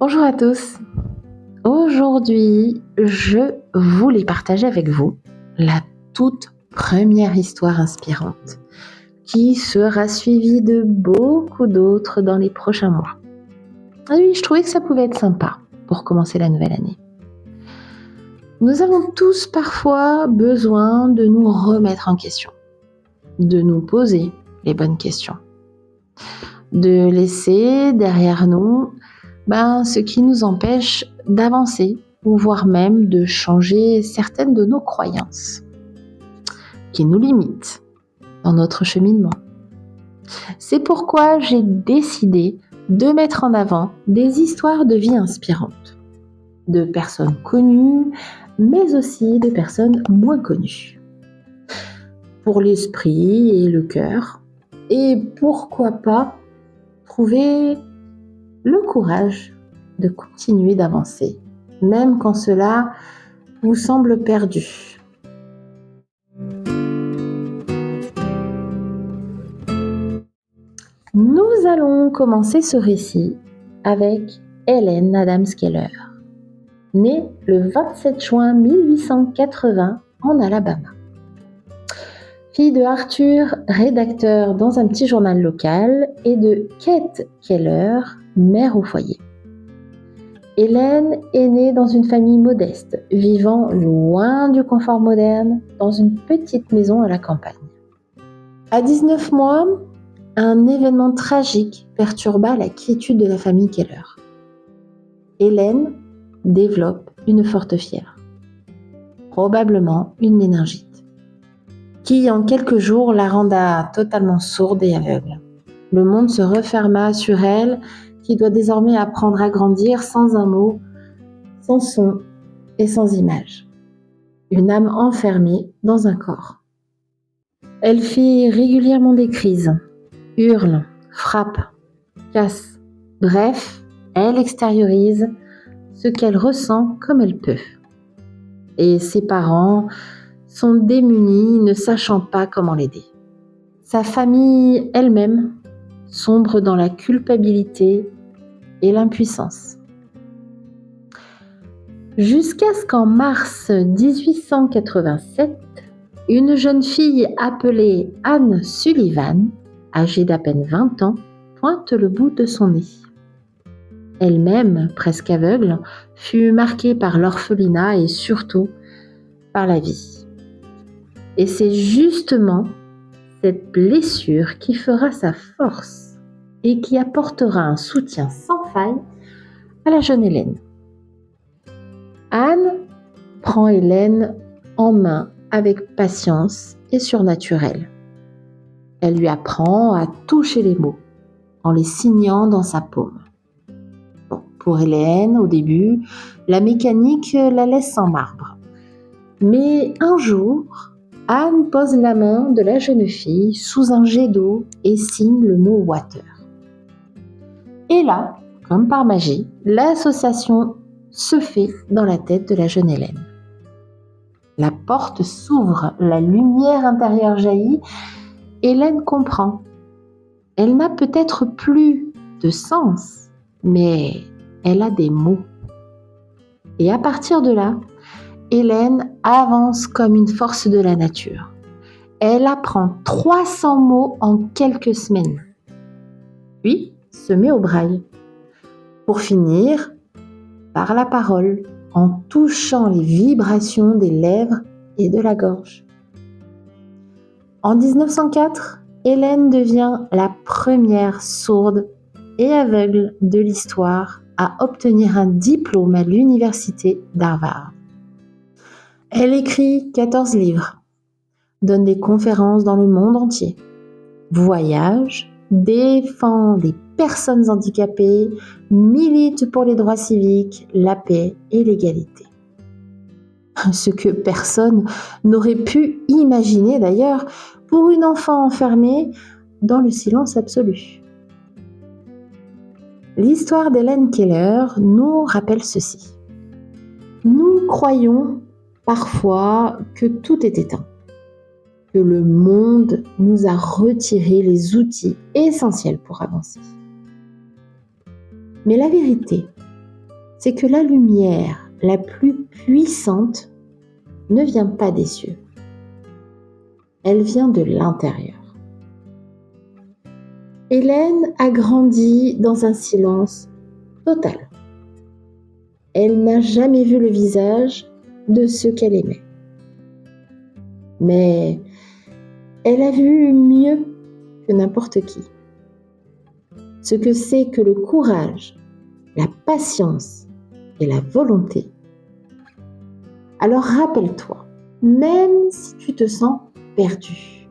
Bonjour à tous. Aujourd'hui, je voulais partager avec vous la toute première histoire inspirante qui sera suivie de beaucoup d'autres dans les prochains mois. Ah oui, je trouvais que ça pouvait être sympa pour commencer la nouvelle année. Nous avons tous parfois besoin de nous remettre en question, de nous poser les bonnes questions, de laisser derrière nous ce qui nous empêche d'avancer ou voire même de changer certaines de nos croyances qui nous limitent dans notre cheminement. C'est pourquoi j'ai décidé de mettre en avant des histoires de vie inspirantes, de personnes connues, mais aussi de personnes moins connues, pour l'esprit et le cœur, et pourquoi pas trouver le courage de continuer d'avancer, même quand cela vous semble perdu. Nous allons commencer ce récit avec Helen Adams Keller, née le 27 juin 1880 en Alabama. Fille de Arthur, rédacteur dans un petit journal local, et de Kate Keller, mère au foyer. Hélène est née dans une famille modeste, vivant loin du confort moderne, dans une petite maison à la campagne. À 19 mois, un événement tragique perturba la quiétude de la famille Keller. Hélène développe une forte fièvre, probablement une méningite, qui en quelques jours la renda totalement sourde et aveugle. Le monde se referma sur elle, qui doit désormais apprendre à grandir sans un mot, sans son et sans image. Une âme enfermée dans un corps. Elle fait régulièrement des crises, hurle, frappe, casse. Bref, elle extériorise ce qu'elle ressent comme elle peut. Et ses parents sont démunis, ne sachant pas comment l'aider. Sa famille elle-même sombre dans la culpabilité et l'impuissance. Jusqu'à ce qu'en mars 1887, une jeune fille appelée Anne Sullivan, âgée d'à peine 20 ans, pointe le bout de son nez. Elle-même, presque aveugle, fut marquée par l'orphelinat et surtout par la vie. Et c'est justement cette blessure qui fera sa force et qui apportera un soutien sans faille à la jeune Hélène. Anne prend Hélène en main avec patience et surnaturel. Elle lui apprend à toucher les mots en les signant dans sa paume. Pour Hélène, au début, la mécanique la laisse sans marbre. Mais un jour, Anne pose la main de la jeune fille sous un jet d'eau et signe le mot « water ». Et là, comme par magie, l'association se fait dans la tête de la jeune Hélène. La porte s'ouvre, la lumière intérieure jaillit. Hélène comprend. Elle n'a peut-être plus de sens, mais elle a des mots. Et à partir de là, Hélène avance comme une force de la nature. Elle apprend 300 mots en quelques semaines, puis se met au braille, pour finir par la parole, en touchant les vibrations des lèvres et de la gorge. En 1904, Hélène devient la première sourde et aveugle de l'histoire à obtenir un diplôme à l'université d'Harvard. Elle écrit 14 livres, donne des conférences dans le monde entier, voyage, défend les personnes handicapées, milite pour les droits civiques, la paix et l'égalité. Ce que personne n'aurait pu imaginer d'ailleurs pour une enfant enfermée dans le silence absolu. L'histoire d'Helen Keller nous rappelle ceci. Nous croyons parfois que tout est éteint, que le monde nous a retiré les outils essentiels pour avancer. Mais la vérité c'est que la lumière la plus puissante ne vient pas des cieux. Elle vient de l'intérieur. Hélène a grandi dans un silence total. Elle n'a jamais vu le visage de ceux qu'elle aimait. Mais elle a vu mieux que n'importe qui. Ce que c'est que le courage, la patience et la volonté. Alors rappelle-toi, même si tu te sens perdu,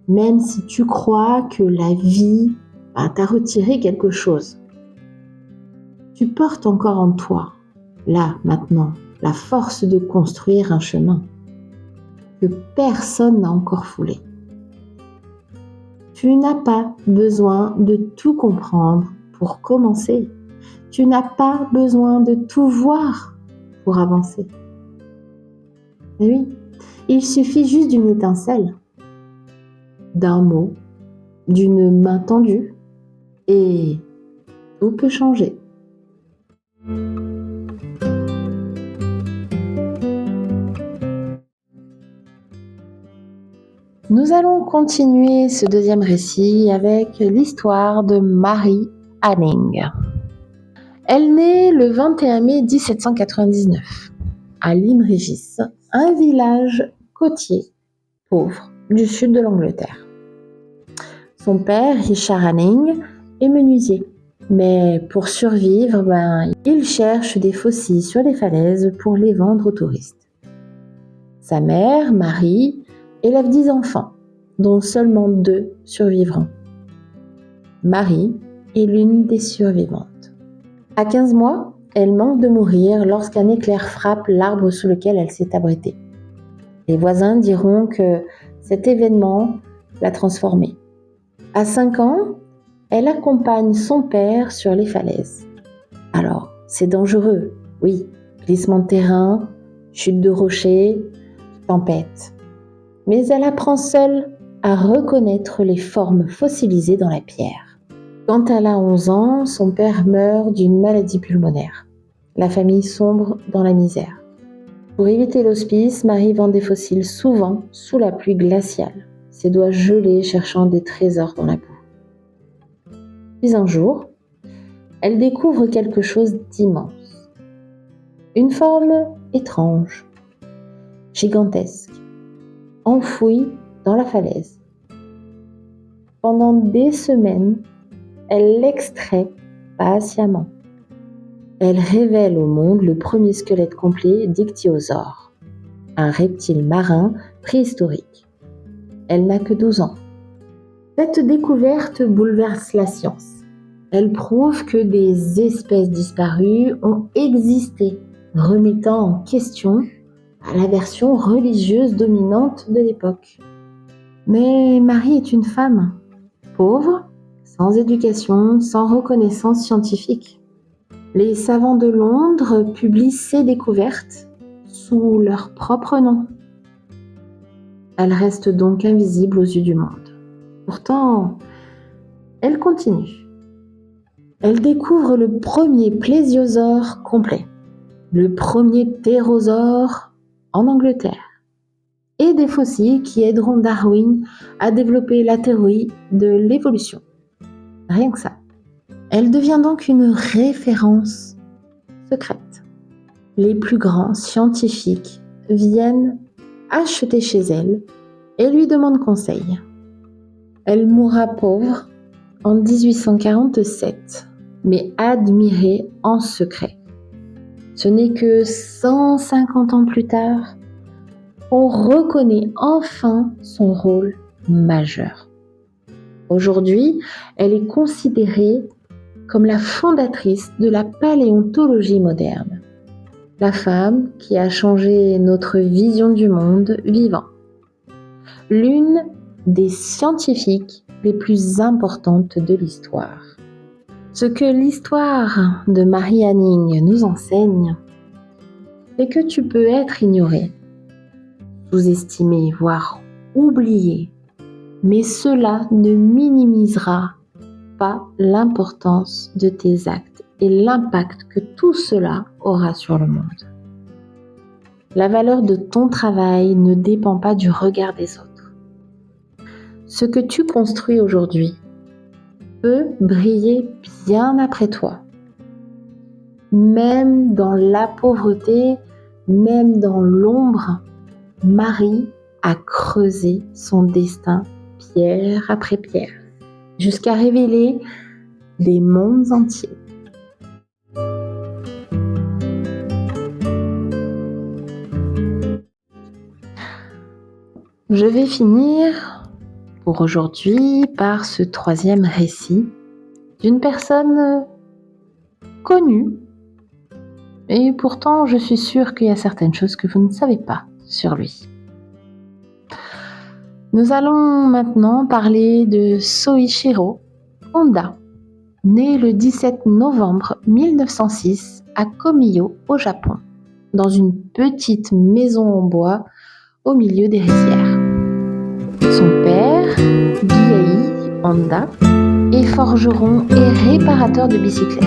même si tu crois que la vie t'a retiré quelque chose, tu portes encore en toi, là, maintenant, la force de construire un chemin que personne n'a encore foulé. Tu n'as pas besoin de tout comprendre pour commencer. Tu n'as pas besoin de tout voir pour avancer. Et oui, il suffit juste d'une étincelle, d'un mot, d'une main tendue, et tout peut changer. Nous allons continuer ce deuxième récit avec l'histoire de Marie Anning. Elle naît le 21 mai 1799 à Limrégis, un village côtier pauvre du sud de l'Angleterre. Son père, Richard Anning, est menuisier, mais pour survivre, il cherche des faucilles sur les falaises pour les vendre aux touristes. Sa mère, Marie, élève 10 enfants, dont seulement 2 survivront. Marie est l'une des survivantes. À 15 mois, elle manque de mourir lorsqu'un éclair frappe l'arbre sous lequel elle s'est abritée. Les voisins diront que cet événement l'a transformée. À 5 ans, elle accompagne son père sur les falaises. Alors, c'est dangereux, oui, glissement de terrain, chute de rochers, tempête. Mais elle apprend seule à reconnaître les formes fossilisées dans la pierre. Quand elle a 11 ans, son père meurt d'une maladie pulmonaire. La famille sombre dans la misère. Pour éviter l'hospice, Marie vend des fossiles souvent sous la pluie glaciale, ses doigts gelés cherchant des trésors dans la boue. Puis un jour, elle découvre quelque chose d'immense. Une forme étrange, gigantesque, enfouie dans la falaise. Pendant des semaines, elle l'extrait patiemment. Elle révèle au monde le premier squelette complet d'ichthyosaure, un reptile marin préhistorique. Elle n'a que 12 ans. Cette découverte bouleverse la science. Elle prouve que des espèces disparues ont existé, remettant en question la version religieuse dominante de l'époque. Mais Marie est une femme, pauvre, sans éducation, sans reconnaissance scientifique. Les savants de Londres publient ces découvertes sous leur propre nom. Elle reste donc invisible aux yeux du monde. Pourtant, elle continue. Elle découvre le premier plésiosaure complet, le premier ptérosaure en Angleterre, et des fossiles qui aideront Darwin à développer la théorie de l'évolution. Rien que ça. Elle devient donc une référence secrète. Les plus grands scientifiques viennent acheter chez elle et lui demandent conseil. Elle mourra pauvre en 1847, mais admirée en secret. Ce n'est que 150 ans plus tard qu'on reconnaît enfin son rôle majeur. Aujourd'hui, elle est considérée comme la fondatrice de la paléontologie moderne, la femme qui a changé notre vision du monde vivant, l'une des scientifiques les plus importantes de l'histoire. Ce que l'histoire de Marie Anning nous enseigne, c'est que tu peux être ignoré, sous-estimé, voire oublié, mais cela ne minimisera pas l'importance de tes actes et l'impact que tout cela aura sur le monde. La valeur de ton travail ne dépend pas du regard des autres. Ce que tu construis aujourd'hui peut briller bien après toi. Même dans la pauvreté, même dans l'ombre, Marie a creusé son destin pierre après pierre, jusqu'à révéler des mondes entiers. Je vais finir pour aujourd'hui par ce troisième récit d'une personne connue. Et pourtant, je suis sûre qu'il y a certaines choses que vous ne savez pas sur lui. Nous allons maintenant parler de Soichiro Honda, né le 17 novembre 1906 à Komiyo, au Japon, dans une petite maison en bois au milieu des rizières. Son père, Gihei Honda, est forgeron et réparateur de bicyclettes.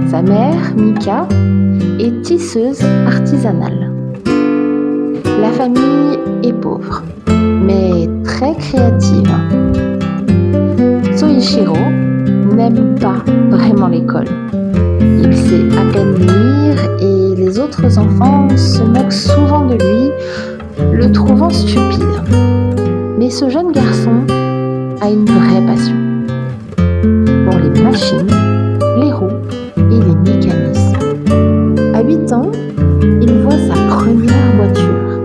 Sa mère, Mika, est tisseuse artisanale. La famille est pauvre, mais très créative. Soichiro n'aime pas vraiment l'école. Il sait à peine lire et les autres enfants se moquent souvent de lui, le trouvant stupide. Mais ce jeune garçon a une vraie passion pour les machines, les roues et les mécanismes. À 8 ans, il voit sa première voiture.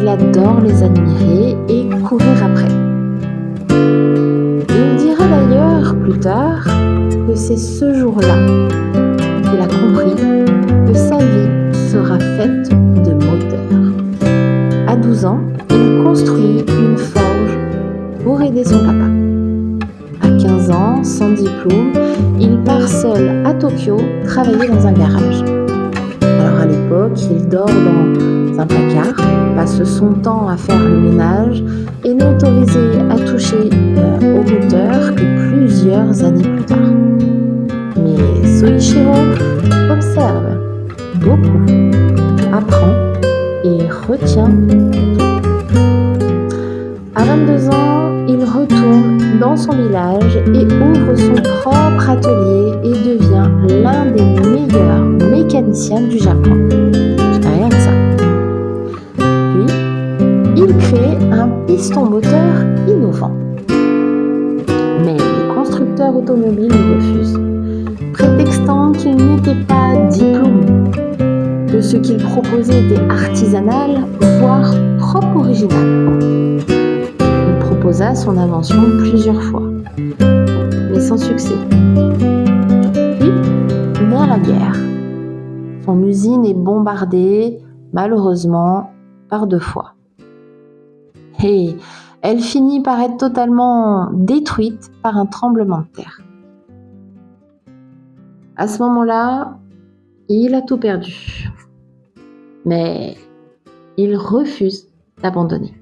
Il adore les admirer et courir après. Il dira d'ailleurs plus tard que c'est ce jour-là qu'il a compris que sa vie sera faite de moteurs. À 12 ans, il construit une forge pour aider son papa. À 15 ans, sans diplôme, il part seul à Tokyo travailler dans un garage. Alors à l'époque, il dort dans un placard, passe son temps à faire le ménage et n'est autorisé à toucher au moteur que plusieurs années plus tard. Mais Soichiro observe beaucoup, apprend et retient tout. À 22 ans, il retourne dans son village et ouvre son propre atelier et devient l'un des meilleurs mécaniciens du Japon. Rien que ça. Puis, il crée un piston moteur innovant. Mais les constructeurs automobiles le refusent, prétextant qu'il n'était pas diplômé, que ce qu'il proposait était artisanal, voire trop original. Il proposa son invention plusieurs fois, mais sans succès. Puis vient la guerre. Son usine est bombardée, malheureusement, par 2 fois. Et elle finit par être totalement détruite par un tremblement de terre. À ce moment-là, il a tout perdu. Mais il refuse d'abandonner.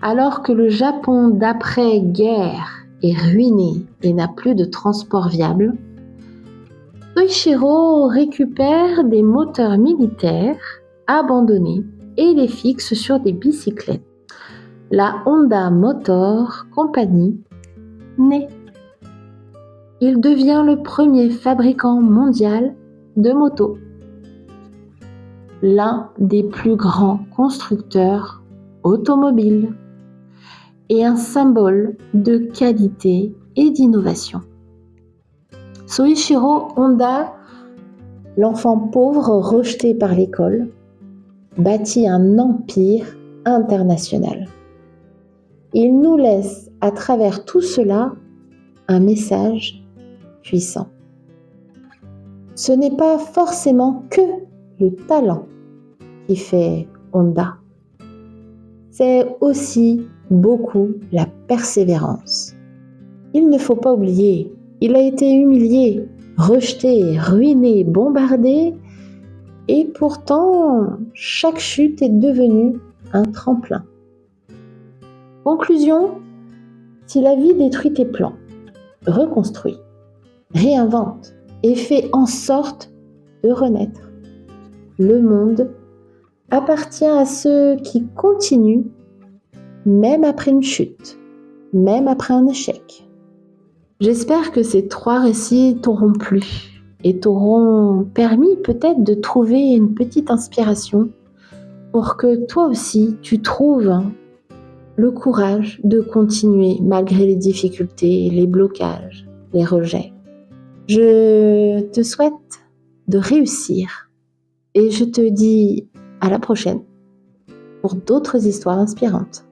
Alors que le Japon d'après-guerre est ruiné et n'a plus de transport viable, Soichiro récupère des moteurs militaires abandonnés et les fixe sur des bicyclettes. La Honda Motor Company naît. Il devient le premier fabricant mondial de motos, l'un des plus grands constructeurs automobiles et un symbole de qualité et d'innovation. Soichiro Honda, l'enfant pauvre rejeté par l'école, bâtit un empire international. Il nous laisse à travers tout cela un message puissant. Ce n'est pas forcément que le talent qui fait Honda. C'est aussi beaucoup la persévérance. Il ne faut pas oublier, il a été humilié, rejeté, ruiné, bombardé, et pourtant, chaque chute est devenue un tremplin. Conclusion, si la vie détruit tes plans, reconstruis. réinvente et fait en sorte de renaître. Le monde appartient à ceux qui continuent, même après une chute, même après un échec. J'espère que ces 3 récits t'auront plu et t'auront permis peut-être de trouver une petite inspiration pour que toi aussi tu trouves le courage de continuer malgré les difficultés, les blocages, les rejets. Je te souhaite de réussir et je te dis à la prochaine pour d'autres histoires inspirantes.